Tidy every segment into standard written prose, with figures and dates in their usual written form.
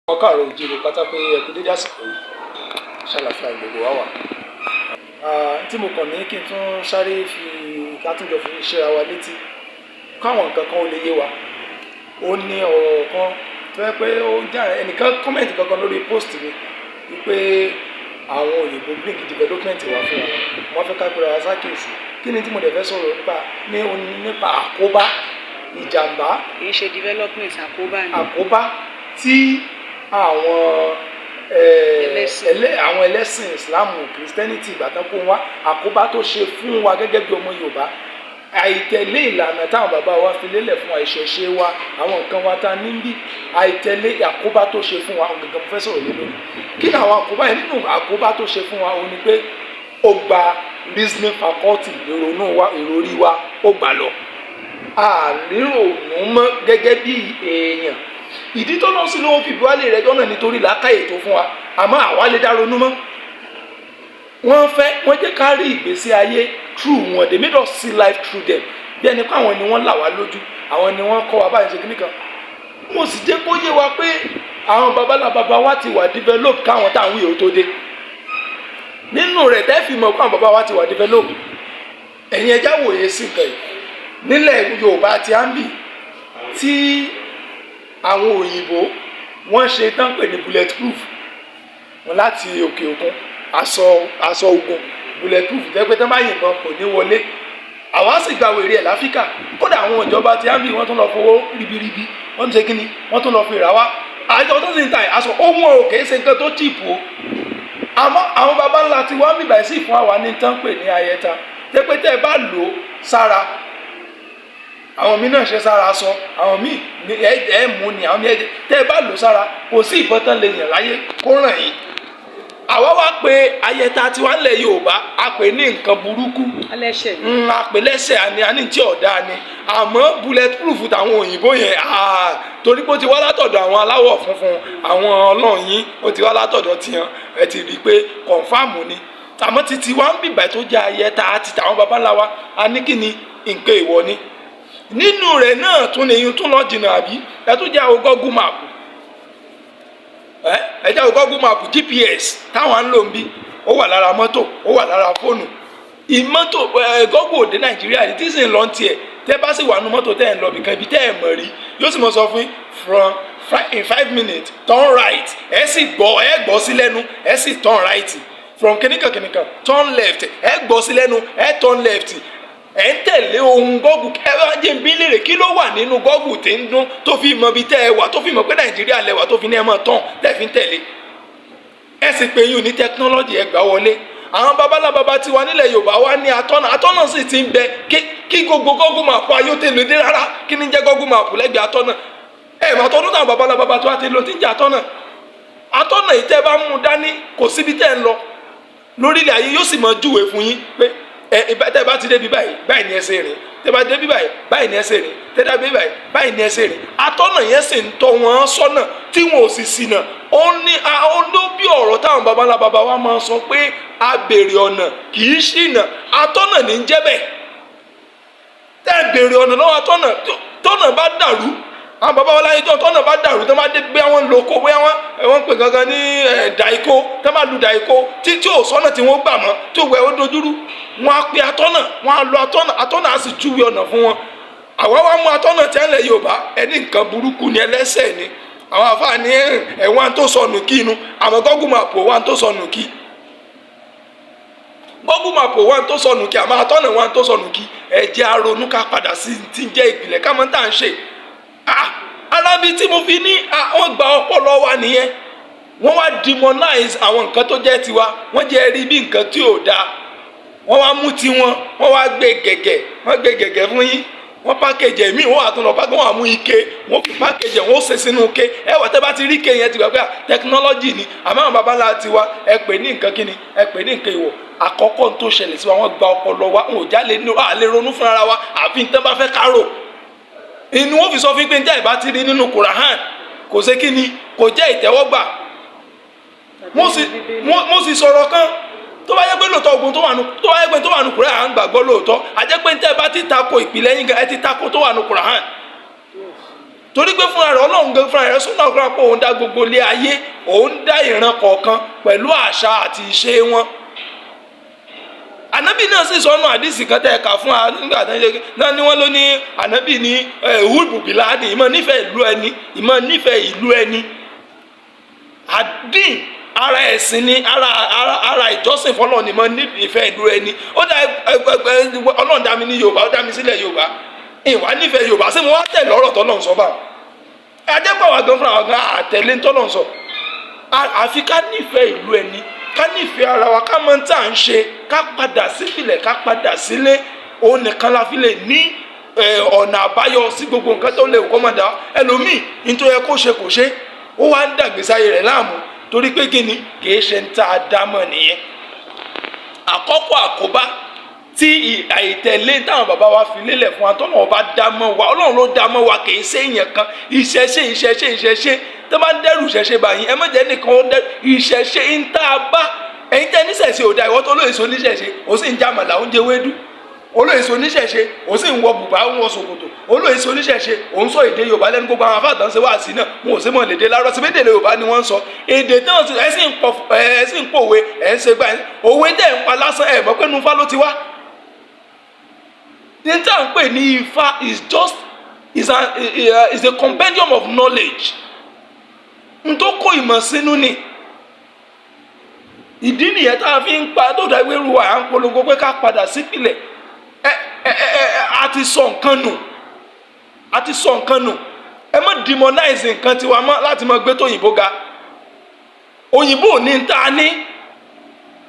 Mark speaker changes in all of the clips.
Speaker 1: Wọ́n káàárọ̀ oòjíire pátá pé ẹ kú dédé àsìkò yìí, ṣàlàfíà gbogbo wa wà. Tí mo kàn ní kí n tún sáré fi kátúnjọ fi ṣẹ́ra wa létí káwọn nǹkan kan ó lè yé wa. Ó ní ọ̀rọ̀ kan tó yẹ pé ó já ẹnìkan kọ́mẹ̀ntì kankan lórí post mi wípé àwọn òyìnbó bring development wá fún wa. Wọ́n fẹ́ ká pera wa sákèsì. Kí ni tí mo dẹ̀ fẹ́ sọ̀rọ̀ nípa àkóbá, ìjàmbá.
Speaker 2: Kì í ṣe development, àkóbá ni.
Speaker 1: Àkóbá tí àwọn ẹlẹ́sìn ìsìláàmù kìrìsìtẹ́nìtì ìgbà tán kó wá, àkóbá tó ṣe fún wa gẹ́gẹ́ bí ọmọ Yorùbá, àìtẹ̀lé ìlànà táwọn bàbá wa fi lélẹ̀ fún wa, ìṣẹ̀ṣe wa, àwọn nǹkan wa ta níbí, àìtẹ̀lé àkóbá tó ṣe fún wa, àwọn gẹ́gẹ́ mo fẹ́ sọ̀rọ̀ lé lórí. Kí ni àwọn àkóbá yẹn? Nínú àkóbá tó ṣe fún wa ó ní pé ó gba reasoning faculty, ìrònú wa, ìròrí wa ó gbà lọ. Àrírònú mọ́ gẹ́gẹ́ bí èèyàn. Ìdí tó lọ sí lówó fìbí wálé rẹ̀ jọ́nà nítorí làákàyè tó fún wa, àmọ́ àwa lè dá ronú mọ́. Wọ́n jẹ́ ká rí ìgbésí ayé through wọn, they made us see life through them. Bí ẹni pé àwọn ni wọ́n là wá lójú, àwọn ni wọ́n kọ́ wa báyìí ṣe kíní kan. Mo sì jẹ́ kó yé wa pé àwọn bàbá wa ti wà develop káwọn táwọn yòó tó dé. Nínú rẹ̀ tẹ́ fi mọ̀ pé àwọn bàbá wa ti wà develop. Ẹ̀yin ẹja wòye sí nǹkan yìí. Nílẹ̀ Yorùbá ti à ń bì tí àwọn òyìnbó wọ́n ṣe tán pè ní bulletproof wọn láti òkè òkun, aṣọ ogun bulletproof jẹ́ pé tán bá yìnbọn kò ní wọlé. Àwa sì gba wèrè ẹ̀ láfíríkà. Kódà àwọn ìjọba ti àmì wọ́n tún lọ fowó ribiribi, wọ́n ti ṣe kíni, wọ́n tún lọ fi rà wá. Àjọ tó sì ń ta aṣọ ohun ò kìí ṣe nǹkan tó cheap o. Àmọ́ àwọn baba ńlá ti wá bíbà sí fún àwa ní tán pè ní ayẹta. Jẹ́ pé tẹ́ ẹ bá lò ó sára, àwọn míì náà ṣe sára aṣọ, àwọn míì ẹ mú ni, àwọn míì tẹ́ ẹ bá lò sára, kò sí ìbọn tán lè yàn láyé kó ràn yín. Àwa wá pé ayẹta tiwa ńlẹ̀ Yorùbá, a pè ní nǹkan burúkú, a pè lẹ́sẹ̀ àní tí ọ̀dà ni. Àmọ́ bulletproof tàwọn òyìnbó yẹn, torí pé ó ti wá látọ̀dọ̀ àwọn aláwọ̀ funfun, àwọn ọlọ́run yín, ó ti wá látọ̀dọ̀ tiwọn, ẹ ti rí i pé kọ̀ǹfàmù ni. Àmọ́ títí wa ń bìbà tó jẹ́ ayẹta àti tàwọn baba ńlá wa, a ní kí ni nǹkan ìwọ ni. Nínú rẹ̀ náà tún lèyìn tún lọ jìnnà àbí ẹ tún jẹ́ àwọn Google map, ẹ jẹ́ àwọn Google map GPS táwọn ń lò ń bí, ó wà lára mọ́tò, ó wà lára fóònù. Ìmọ́tò Google òde Nàìjíríà tí sì ń lọ tiẹ̀, tẹ́ bá sì wà nú mọ́tò tẹ́ ẹ̀ ń lọ bìkan ibi tẹ́ ẹ̀ mọ̀ rí, yóò sì mọ̀ sọ fún in 5 minutes turn right, ẹ sì gbọ́ sí lẹ́nu, ẹ sì turn right, from kìnìkan turn left, ẹ gbọ́ sí lẹ́nu, ẹ turn left. Ẹ ń tẹ̀lé ohun Google. Ẹ wá jẹ́ bí léèrè kí ló wà nínú Google tí ń dún tó fi mọ ibi tẹ́ ẹ wà, tó fi mọ̀ pé Nàìjíríà lẹ wà, tó fi ní ẹ mọ̀ tán tẹ́ fi ń tẹ̀lé. Ẹ sì pé yín ní technology ẹ gbà wọlé. Àwọn babalábaba tiwa nílẹ̀ Yorùbá wa ní atọ́nà sì ti ń bẹ kí gbogbo Google map ayé tẹ lóde rárá. Kí ni jẹ́ Google map lẹ́gbẹ̀ẹ́ atọ́nà? Ẹ mà tọ́dún táwọn babalábaba tó wá ti lọ ti ń jẹ́ atọ́nà. Atọ́nà yìí tẹ́ bá mú dání kò síbi tẹ́ ń lọ lórílẹ̀ ayé, yóò sì mọ júwe fún yín pé tẹ́ bá ti débi báyìí ni ẹ ṣe rìn, tẹ́ bá débi báyìí ni ẹ ṣe rìn, tẹ́ dá débi báyìí ni ẹ ṣe rìn. Atọ́nà yẹn sì ń tọ́ wọn sọ́nà tí wọn ò sì ṣìnà. Ó ló bí ọ̀rọ̀ táwọn baba wa máa sọ pé a béèrè ọ̀nà kì í ṣìnà. Atọ́nà ní ń jẹ́ bẹ́ẹ̀. Tẹ́ béèrè ọ̀nà lọ́wọ́ atọ́nà, tọ́nà bá dàrú, àwọn baba wa láyé tọ́nà bá dàrú, tọ́ bá dé bí wọ́n lo kó, bóyá wọ́n pè gangan ní dàíkó, tọ́ bá lu dàíkó tí ò sọ́nà tí wọ́n gbà mọ́, tí ò wẹ̀ ó dojúrú, wọ́n á pe atọ́nà, wọ́n á lo atọ́nà á sì júwe ọ̀nà fún wọn. Àwa wá mú atọ́nà tí ẹ̀ ń lẹ̀ Yorùbá, ẹni nǹkan burúkú ni, ẹlẹ́sẹ̀ ni. Àwọn àfáà ní ẹ̀wọ̀n tó sọnù kí inú, àmọ́ Google map wà tó sọnù kí. Google map wà tó sọnù kí, àmọ́ atọ́nà wà tó sọnù kí. Ẹ jẹ́ a ronú ká padà sí ti ń jẹ́ ìpìlẹ̀ ká mọ́ tá à ń ṣe. Alábi tí mo fi ní wọ́n gba ọpọlọ wa nìyẹn. Wọ́n wá demonize àwọn nǹkan tó jẹ́ tiwa, wọ́n jẹ́ rí bí nǹkan tí ò dáa. Wọ́n wá mú tiwọn, wọ́n wá gbé gẹ̀gẹ̀ fún yín. Wọ́n package ẹ̀mí, wọ́n wà tún lọ wọ́n wà mú ike, wọ́n fi package wọ́n ṣe sínú ike. Ẹ wà tẹ́ bá ti rí ike yẹn ti gbà pé technology ni. Àmọ́ àwọn baba ńlá tiwa ẹ pè ní nǹkan kíni, ẹ pè ní nǹkan ìwọ̀. Àkọ́kọ́ tó ṣẹlẹ̀ sí wa, wọ́n gba ọpọlọ wa, wọn ò já lè ronú fúnra wa, àfi tẹ́ bá fẹ́ kárò. Inú wọn fi sọ fún pé njẹ́ ìbá ti rí nínú Quran kò ṣe kí ni, kò jẹ́ ìtẹ́wọ́gbà. Mo sì sọ̀rọ̀ kan tó bá yẹ pé lóòótọ́ ogun tó wà nù Quran à ń gbàgbọ́ lóòótọ́, a jẹ́ pé njẹ́ ìbá ti tako ìpìlẹ̀ yín gan, ẹ ti tako tó wà nù Quran. torí pé fúnra rẹ̀ Ọlọ́run gan fúnra rẹ̀ sọ́nà ọ̀gbọ́n pé òun dá gbogbo ilé ayé, òun dá ìran kọ̀ọ̀kan pẹ̀lú àṣà àti ìṣe wọn. Ànábì náà sì sọ ọ́nà àdìsí kan tẹ́ ẹ kà fún wa nígbà tó ń ṣe náà ni wọ́n ló ní ànábì ní húbùbìlà ní ìmọ̀ nífẹ̀ẹ́ ìlú ẹni, ìmọ̀ nífẹ̀ẹ́ ìlú ẹni. Àdín ara ẹ̀sìn ni, ara ìjọsìn fọlọ́ ni ìmọ̀ nífẹ̀ẹ́ ìlú ẹni. Ó dá Ọlọ́run dá mi ní Yorùbá, ó dá mi sílẹ̀ Yorùbá, ìwà nífẹ̀ẹ́ Yorùbá sí mo wá tẹ̀lé ọ̀rọ̀ tọ́lọ́run sọ báà. Ajẹ́pọ̀ wa gan fúnra wa gan àtẹ̀lé tọ́lọ́run sọ. Àfi ká nífẹ̀ẹ́ ìlú ẹni, ká nífẹ̀ẹ́ ara wa, ká mọ tá à ń ṣe, ká padà sípìlẹ̀, ká padà sílé. Òun nìkan la fi lè ní ọ̀nà àbáyọ sí gbogbo nǹkan tó lè kọ́ mọ̀ dá. Ẹlòmíì nítorí ẹ kó ṣe kò ṣe, ó wá ń dàgbèsè ayé rẹ̀ láàmú torí pé kí ni kìí ṣe ń tá a dámọ̀ nìyẹn. Àkọ́kọ́ àkóbá tí àìtẹ̀lé táwọn bàbá wa fi lélẹ̀ fún wa tọ́nà ọba dámọ̀ wa, Ọlọ́run ló dámọ̀ wa, kìí ṣe èèyàn kan. Ìṣẹ̀ṣe tó bá ń dẹ́rù ìṣẹ̀ṣe báyìí, ẹ má jẹ́ nìkan ó dẹ́rù ìṣẹ̀ṣe ń tá a bá. Ẹ̀yin tẹ́ níṣẹ̀ṣe ò da, ìwọ́n tó lóye so níṣẹ̀ṣe ó sì ń jẹ àmàlà, ó ń jẹ wédú. Olóye so níṣẹ̀ṣe ó sì ń wọ bùbá, ó ń wọ ṣòkòtò. Olóye so níṣẹ̀ṣe ó ń sọ èdè Yorùbá lẹ́nu. Gbogbo àwọn afáàtàn ṣe wá sí náà wọn ò sí mọ̀ lédè lárọ́, sí méjèlè Yorùbá ni wọ́n ń sọ. Èdè náà ẹ sì ń pòwe, ẹ̀ ń ṣe gbà òwe dẹ̀ ń pa lásán, ẹ̀ mọ̀ pé nufá ló ti wá. Ní tá à ń pè ní Ifá is a compendium of knowledge. N tó kó ìmọ̀ sínú ni. Ìdí nìyẹn tá a fi ń pa tó dá wéru wa à ń polongo pé ká padà sípìlẹ̀. A ti sọ nǹkan nù. Ẹ má demonize nǹkan tiwa mọ́ láti máa gbé tó òyìnbó ga. Òyìnbó ní ta ní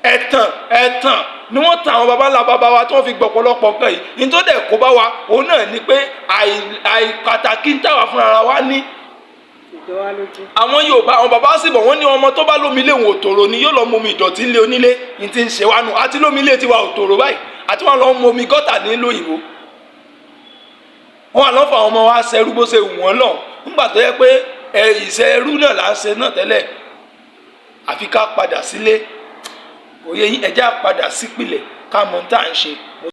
Speaker 1: ẹ̀tàn ni wọ́n ta àwọn baba ńlá baba wa tí wọ́n fi gbọ̀pọ̀lọpọ̀ nǹkan yìí. Ní tó dẹ̀ kó bá wa òun náà ni pé àìpàtàkì ń tàwa fúnra wa ní. Àwọn Yorùbá, àwọn bàbá sì bọ̀ wọ́n ní ọmọ tó bá lómi ilé òun òtòrò ni yóò lọ mú omi ìdọ̀tí ńlé onílé. Ní ti ń ṣe wá nù, àti lómi ilé tiwa òtòrò báyìí, àti wọn lọ mú omi gọ́tà ní lóyìnbó. Wọn àlọ́ fà àwọn ọmọ wa ṣẹrú bó ṣe wù wọ́n lọ nígbà tó yẹ pé ìṣẹ́rú náà là ń ṣe náà tẹ́lẹ̀. Àfi ká padà sílé, òye yín, ẹ jẹ́ á padà sípìlẹ̀ ká mọ̀ tá à ń ṣe.